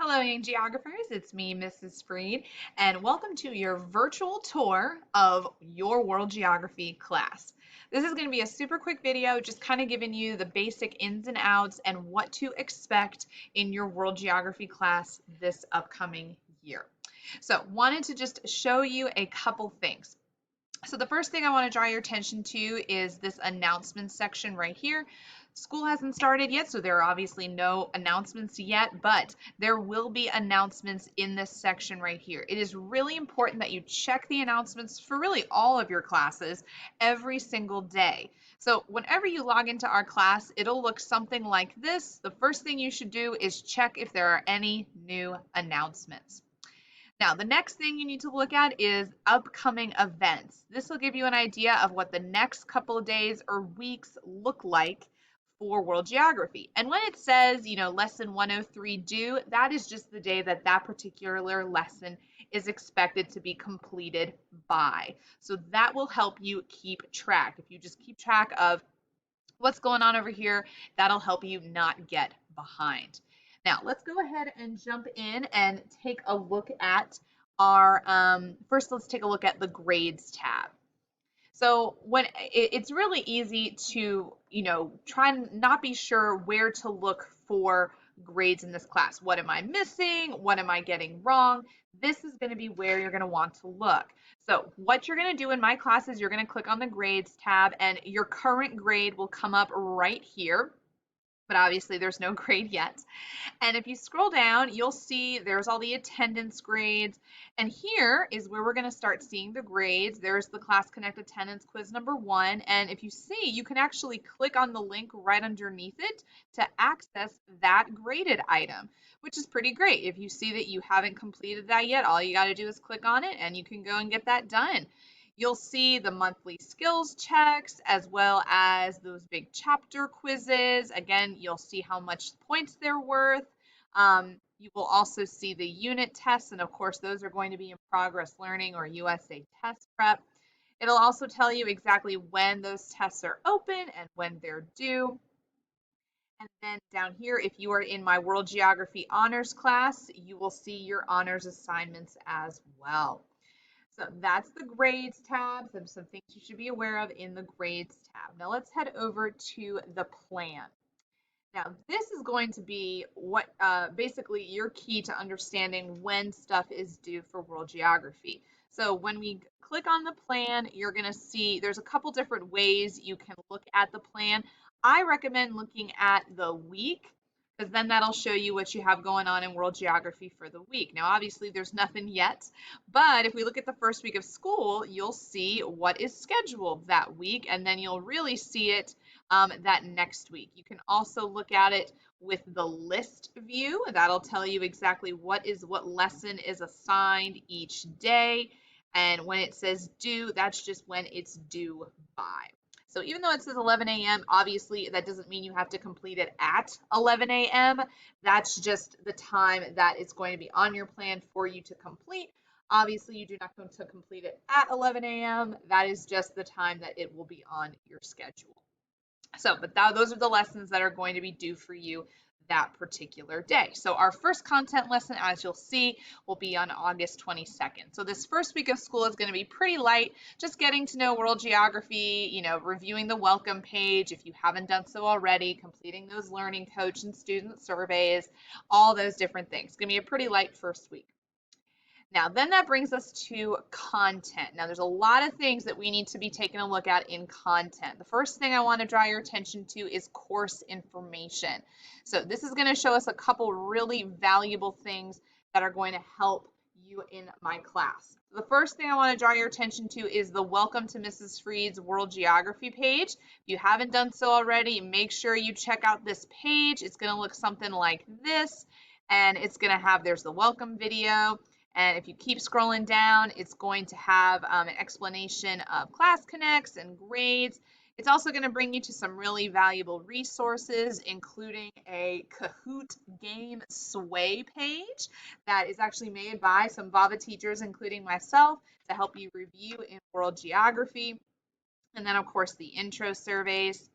Hello, young geographers. It's me, Mrs. Freed, and welcome to your virtual tour of your world geography class. This is going to be a super quick video, just kind of giving you the basic ins and outs and what to expect in your world geography class this upcoming year. So, wanted to just show you a couple things. So the first thing I want to draw your attention to is this announcements section right here. School hasn't started yet, so there are obviously no announcements yet, but there will be announcements in this section right here. It is really important that you check the announcements for really all of your classes every single day. So whenever you log into our class, it'll look something like this. The first thing you should do is check if there are any new announcements. Now, the next thing you need to look at is upcoming events. This will give you an idea of what the next couple of days or weeks look like for world geography. And when it says, lesson 103 due, that is just the day that that particular lesson is expected to be completed by. So that will help you keep track. If you just keep track of what's going on over here, that'll help you not get behind. Now, let's go ahead and jump in and take a look at our, first let's take a look at the grades tab. So when it's really easy to, try and not be sure where to look for grades in this class. What am I missing? What am I getting wrong? This is going to be where you're going to want to look. So what you're going to do in my class is you're going to click on the grades tab and your current grade will come up right here. But obviously there's no grade yet. And if you scroll down, you'll see there's all the attendance grades. And here is where we're going to start seeing the grades. There's the Class Connect attendance quiz number 1. And if you see, you can actually click on the link right underneath it to access that graded item, which is pretty great. If you see that you haven't completed that yet, all you got to do is click on it and you can go and get that done. You'll see the monthly skills checks as well as those big chapter quizzes. Again, you'll see how much points they're worth. You will also see the unit tests, and of course, those are going to be in progress learning or USA test prep. It'll also tell you exactly when those tests are open and when they're due. And then down here, if you are in my World Geography Honors class, you will see your honors assignments as well. So that's the grades tab, some things you should be aware of in the grades tab. Now let's head over to the plan. Now this is going to be what basically your key to understanding when stuff is due for world geography. So when we click on the plan, you're going to see there's a couple different ways you can look at the plan. I recommend looking at the week, because then that'll show you what you have going on in world geography for the week. Now, obviously, there's nothing yet, but if we look at the first week of school, you'll see what is scheduled that week, and then you'll really see it that next week. You can also look at it with the list view. That'll tell you exactly what lesson is assigned each day, and when it says due, that's just when it's due by. So even though it says 11 a.m., obviously that doesn't mean you have to complete it at 11 a.m. That's just the time that it's going to be on your plan for you to complete. Obviously, you do not want to complete it at 11 a.m. That is just the time that it will be on your schedule. So, but those are the lessons that are going to be due for you that particular day. So our first content lesson, as you'll see, will be on August 22nd. So this first week of school is going to be pretty light, just getting to know world geography, reviewing the welcome page if you haven't done so already, completing those learning coach and student surveys, all those different things. It's going to be a pretty light first week. Now, then that brings us to content. Now, there's a lot of things that we need to be taking a look at in content. The first thing I want to draw your attention to is course information. So this is going to show us a couple really valuable things that are going to help you in my class. The first thing I want to draw your attention to is the Welcome to Mrs. Freed's World Geography page. If you haven't done so already, make sure you check out this page. It's going to look something like this, and it's going to have, there's the welcome video. And if you keep scrolling down, it's going to have an explanation of Class Connects and grades. It's also going to bring you to some really valuable resources, including a Kahoot game sway page that is actually made by some VAVA teachers, including myself, to help you review in world geography. And then, of course, the intro surveys.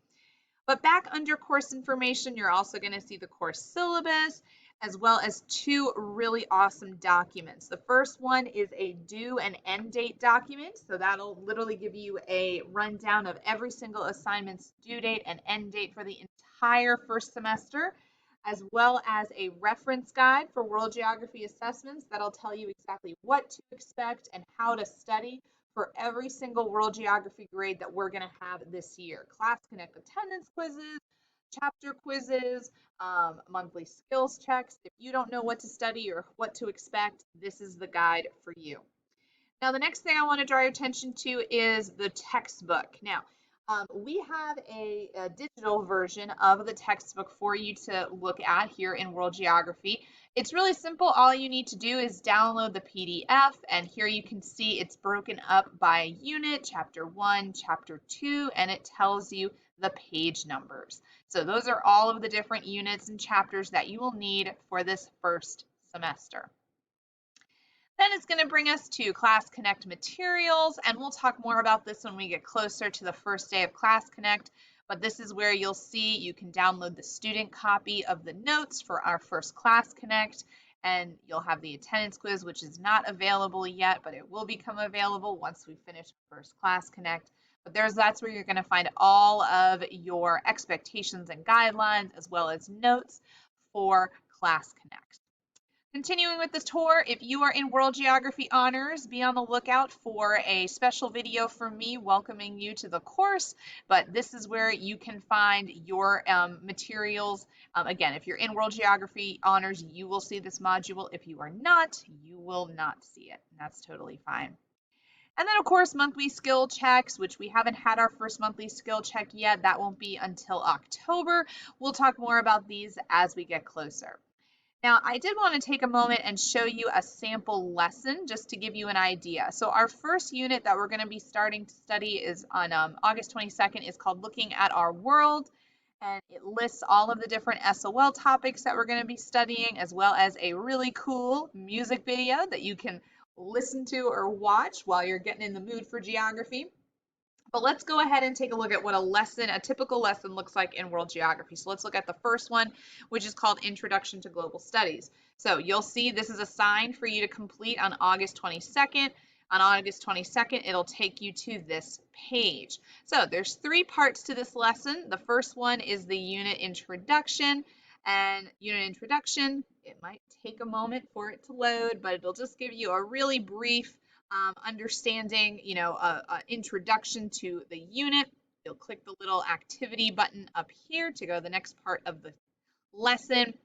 But back under course information, you're also going to see the course syllabus. as well as two really awesome documents. The first one is a due and end date document. So that'll literally give you a rundown of every single assignment's due date and end date for the entire first semester, as well as a reference guide for world geography assessments that'll tell you exactly what to expect and how to study for every single world geography grade that we're going to have this year. Class Connect attendance quizzes, chapter quizzes, monthly skills checks. If you don't know what to study or what to expect, this is the guide for you. Now, the next thing I want to draw your attention to is the textbook. Now, we have a digital version of the textbook for you to look at here in World Geography. It's really simple. All you need to do is download the PDF, and here you can see it's broken up by unit, chapter 1, chapter 2, and it tells you the page numbers. So those are all of the different units and chapters that you will need for this first semester. Then it's going to bring us to Class Connect materials, and we'll talk more about this when we get closer to the first day of Class Connect, but this is where you'll see you can download the student copy of the notes for our first Class Connect, and you'll have the attendance quiz, which is not available yet, but it will become available once we finish first Class Connect. But that's where you're going to find all of your expectations and guidelines, as well as notes for Class Connect. Continuing with the tour, if you are in World Geography Honors, be on the lookout for a special video from me welcoming you to the course, but this is where you can find your materials. Again, if you're in World Geography Honors, you will see this module. If you are not, you will not see it, and that's totally fine. And then, of course, monthly skill checks, which we haven't had our first monthly skill check yet. That won't be until October. We'll talk more about these as we get closer. Now, I did want to take a moment and show you a sample lesson just to give you an idea. So our first unit that we're going to be starting to study is on August 22nd. Is called Looking at Our World, and it lists all of the different SOL topics that we're going to be studying, as well as a really cool music video that you can listen to or watch while you're getting in the mood for geography. But let's go ahead and take a look at what a typical lesson looks like in world geography. So let's look at the first one, which is called Introduction to Global Studies. So you'll see this is assigned for you to complete on August 22nd. On August 22nd, it'll take you to this page. So there's three parts to this lesson. The first one is the unit introduction. And unit introduction, it might take a moment for it to load, but it'll just give you a really brief understanding, an introduction to the unit. You'll click the little activity button up here to go to the next part of the lesson.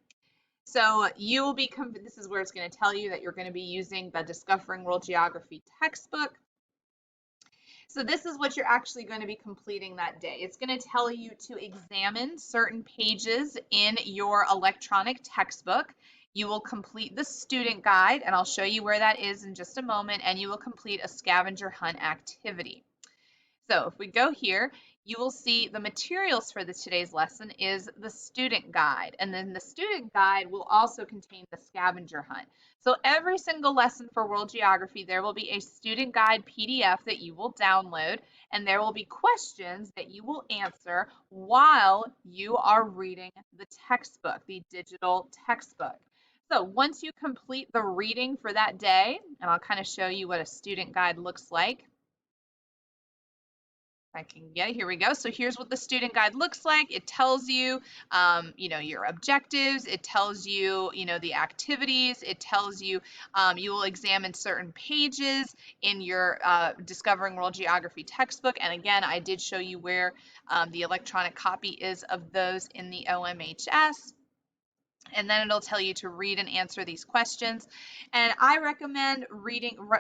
So this is where it's going to tell you that you're going to be using the Discovering World Geography textbook. So this is what you're actually going to be completing that day. It's going to tell you to examine certain pages in your electronic textbook. You will complete the student guide, and I'll show you where that is in just a moment, and you will complete a scavenger hunt activity. So if we go here, you will see the materials for today's lesson is the student guide, and then the student guide will also contain the scavenger hunt. So every single lesson for World Geography, there will be a student guide PDF that you will download, and there will be questions that you will answer while you are reading the textbook, the digital textbook. So once you complete the reading for that day, and I'll kind of show you what a student guide looks like. I can get it. Here we go. So here's what the student guide looks like. It tells you, your objectives. It tells you, the activities. It tells you you will examine certain pages in your Discovering World Geography textbook. And again, I did show you where the electronic copy is of those in the OMHS. And then it'll tell you to read and answer these questions. And I recommend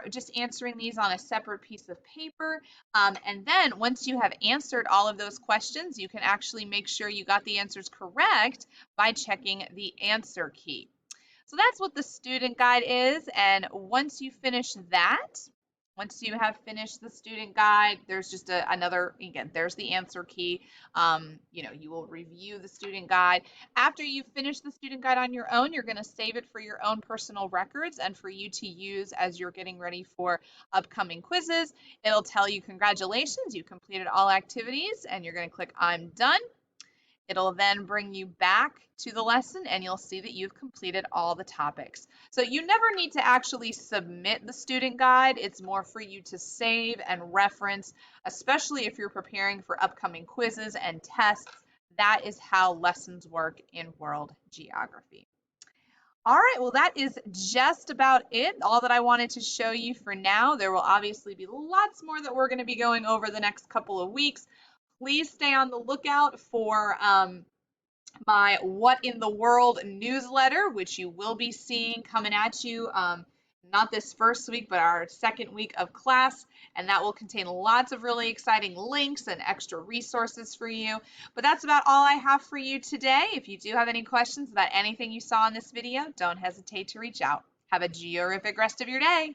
just answering these on a separate piece of paper. And then once you have answered all of those questions, you can actually make sure you got the answers correct by checking the answer key. So that's what the student guide is. And once you finish that, once you have finished the student guide, there's just again, there's the answer key. You will review the student guide. After you finish the student guide on your own, you're going to save it for your own personal records and for you to use as you're getting ready for upcoming quizzes. It'll tell you, congratulations, you completed all activities, and you're going to click I'm done. It'll then bring you back to the lesson and you'll see that you've completed all the topics. So you never need to actually submit the student guide. It's more for you to save and reference, especially if you're preparing for upcoming quizzes and tests. That is how lessons work in world geography. All right, well, that is just about it, all that I wanted to show you for now. There will obviously be lots more that we're going to be going over the next couple of weeks. Please stay on the lookout for my What in the World newsletter, which you will be seeing coming at you not this first week, but our second week of class. And that will contain lots of really exciting links and extra resources for you. But that's about all I have for you today. If you do have any questions about anything you saw in this video, don't hesitate to reach out. Have a georific rest of your day.